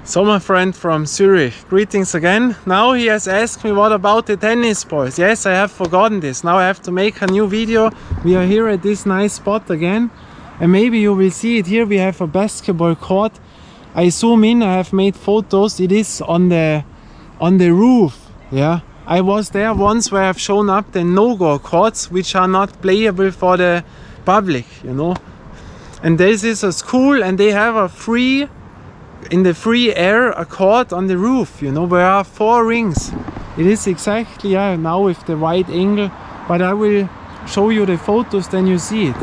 So my friend from Zurich, greetings again. Now he has asked me what about the tennis balls. Yes, I have forgotten this. Now I have to make a new video. We are here at this nice spot again. And maybe you will see it here. We have a basketball court. I zoom in, I have made photos. It is on the roof. Yeah, I was there once where I've shown up the no-go courts, which are not playable for the public, you know. And this is a school and they have a free, in the free air, a court on the roof, you know, where are 4 rings. It is exactly, yeah, now with the wide angle, but I will show you the photos, then you see it.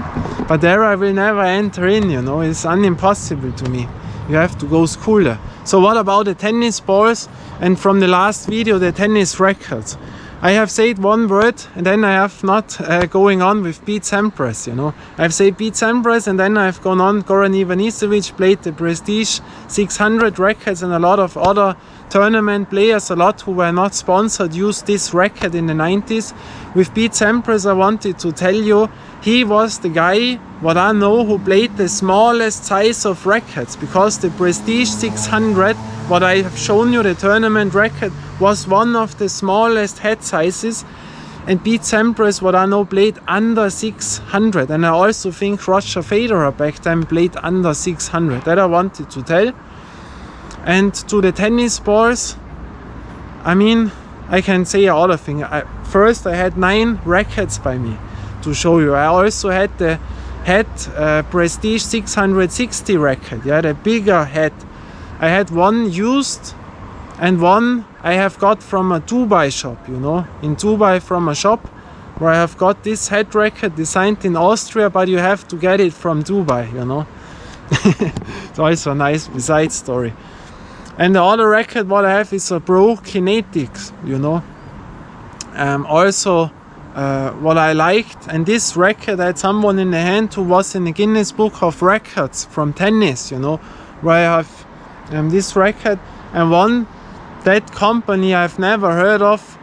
But there I will never enter in, you know, it's impossible to me. You have to go school there. So what about the tennis balls and from the last video the tennis rackets? I have said one word and then I have not going on with Pete Sampras, you know. I've said Pete Sampras and then I've gone on. Goran Ivanisevic played the Prestige 600 rackets, and a lot of other tournament players, a lot who were not sponsored, used this racket in the 90s. With Pete Sampras I wanted to tell you, he was the guy, what I know, who played the smallest size of rackets, because the Prestige 600, what I have shown you, the tournament racket, was one of the smallest head sizes. And Pete Sampras, what I know, played under 600. And I also think Roger Federer back then played under 600. That I wanted to tell. And to the tennis balls, I mean, I can say a other thing. First, I had 9 rackets by me to show you. I also had the Prestige 660 racket, yeah, the bigger head. I had one used and one I have got from a Dubai shop, you know, in Dubai from a shop where I have got this head racket designed in Austria, but you have to get it from Dubai, you know. It's also a nice beside story. And the other racket what I have is a Pro Kinetics, you know. Also what I liked, and this racket I had someone in the hand who was in the Guinness Book of Records from tennis, you know, where I have this racket, and one, that company I've never heard of,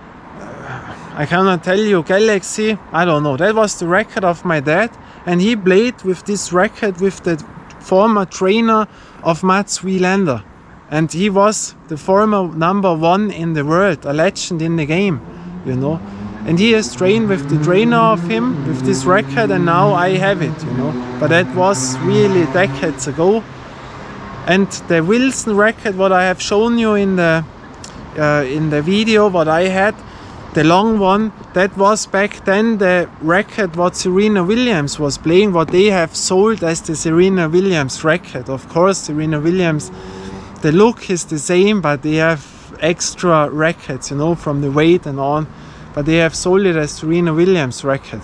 I cannot tell you, Galaxy, I don't know, that was the racket of my dad, and he played with this racket with the former trainer of Mats Wilander, and he was the former #1 in the world, a legend in the game, you know. And he has trained with the trainer of him, with this racket, and now I have it, you know. But that was really decades ago. And the Wilson racket, what I have shown you in the video, what I had, the long one, that was back then the racket what Serena Williams was playing, what they have sold as the Serena Williams racket. Of course, Serena Williams, the look is the same, but they have extra rackets, you know, from the weight and on. But they have sold it as Serena Williams racket.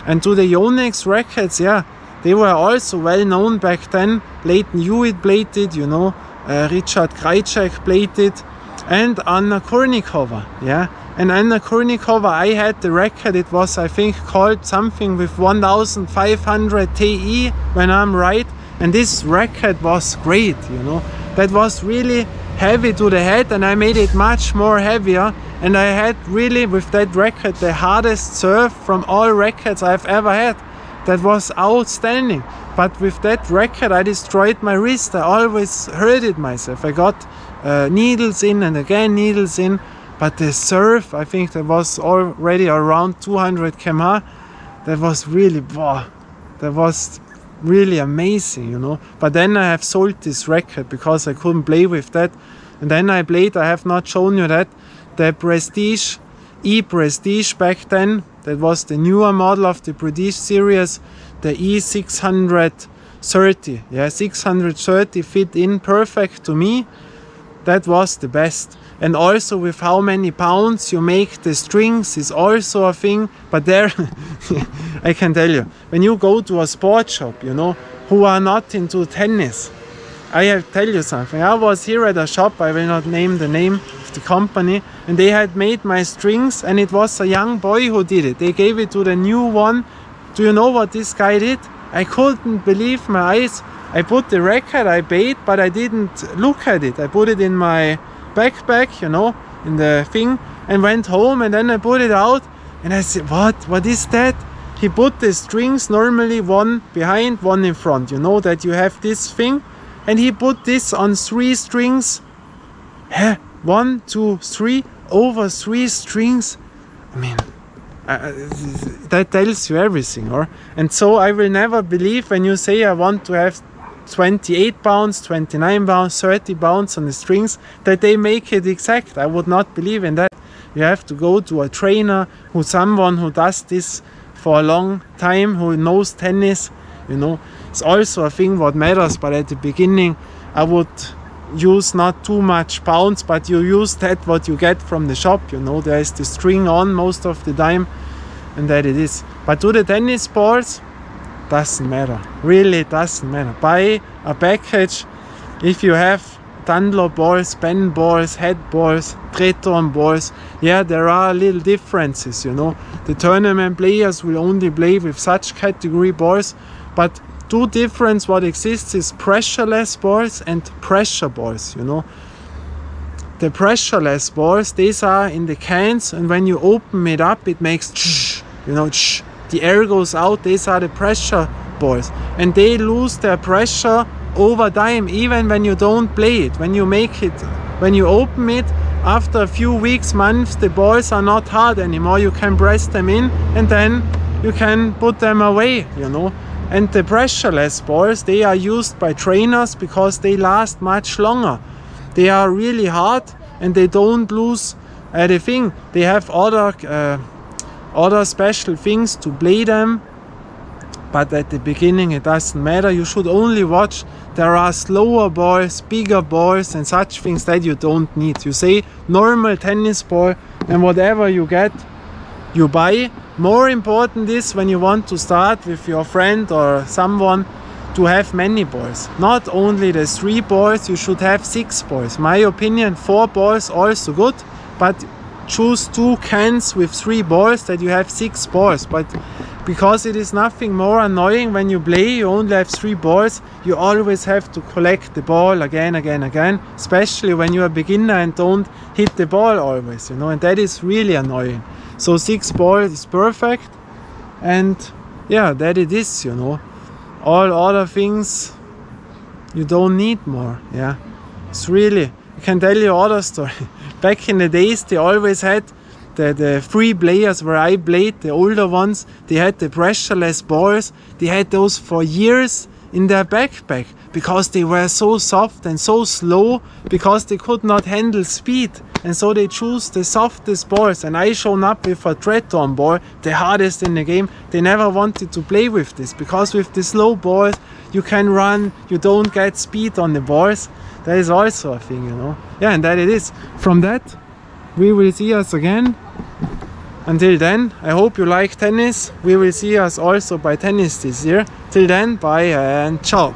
And to the Yonex rackets, yeah, they were also well known back then. Leighton Hewitt played it, you know, Richard Krajicek played it, and Anna Kournikova, yeah. And Anna Kournikova, I had the racket, it was I think called something with 1500 Ti, when I'm right. And this racket was great, you know. That was really heavy to the head, and I made it much more heavier. And I had really, with that racket, the hardest serve from all rackets I've ever had. That was outstanding. But with that racket, I destroyed my wrist. I always hurted myself. I got needles in and again needles in. But the serve, I think that was already around 200 km/h. That was really, wow, that was really amazing, you know. But then I have sold this racket because I couldn't play with that. And then I played, I have not shown you that, the Prestige, E-Prestige back then. That was the newer model of the Prestige series, the E630. Yeah, 630 fit in perfect to me. That was the best. And also with how many pounds you make the strings is also a thing. But there, I can tell you, when you go to a sports shop, you know, who are not into tennis, I have to tell you something. I was here at a shop, I will not name the name of the company, and they had made my strings, and it was a young boy who did it. They gave it to the new one. Do you know what this guy did? I couldn't believe my eyes. I put the racket, I paid, but I didn't look at it. I put it in my backpack, you know, in the thing, and went home, and then I put it out, and I said, what is that? He put the strings normally one behind, one in front. You know that you have this thing, and he put this on 3 strings. 1, 2, 3, over 3 strings. I mean, that tells you everything, or? And so I will never believe when you say I want to have 28 pounds, 29 pounds, 30 pounds on the strings, that they make it exact. I would not believe in that. You have to go to a trainer, someone who does this for a long time, who knows tennis, you know. It's also a thing what matters, but at the beginning I would use not too much pounds, but you use that what you get from the shop, you know. There is the string on most of the time, and that it is. But to the tennis balls, doesn't matter, really doesn't matter. Buy a package. If you have Dunlop balls, Ben balls, head balls, Treton balls, yeah, there are little differences, you know. The tournament players will only play with such category balls, but two difference what exists is pressureless balls and pressure balls, you know. The pressureless balls, these are in the cans, and when you open it up it makes tsh, you know, tsh. The air goes out. These are the pressure balls, and they lose their pressure over time, even when you don't play it. When you make it, when you open it, after a few weeks, months, the balls are not hard anymore. You can press them in and then you can put them away, you know. And the pressureless balls, they are used by trainers because they last much longer. They are really hard and they don't lose the thing. They have other special things to play them, but at the beginning it doesn't matter. You should only watch. There are slower balls, bigger balls and such things that you don't need. You say normal tennis ball, and whatever you get you buy. More important is when you want to start with your friend or someone to have many balls. Not only the 3 balls, you should have 6 balls. My opinion, 4 balls also good, but choose 2 cans with 3 balls, that you have 6 balls. But because it is nothing more annoying when you play, you only have 3 balls, you always have to collect the ball again, especially when you're a beginner and don't hit the ball always, you know, and that is really annoying. So 6 balls is perfect, and yeah, that it is, you know. All other things you don't need more. Yeah, it's really, I can tell you other story. Back in the days they always had the 3 players where I played, the older ones, they had the pressureless balls. They had those for years in their backpack because they were so soft and so slow, because they could not handle speed, and so they choose the softest balls. And I shown up with a Treton ball, the hardest in the game. They never wanted to play with this because with the slow balls you can run, you don't get speed on the balls. That is also a thing, you know. Yeah, and that it is. From that we will see us again. Until then, I hope you like tennis. We will see us also by tennis this year. Till then, bye and ciao.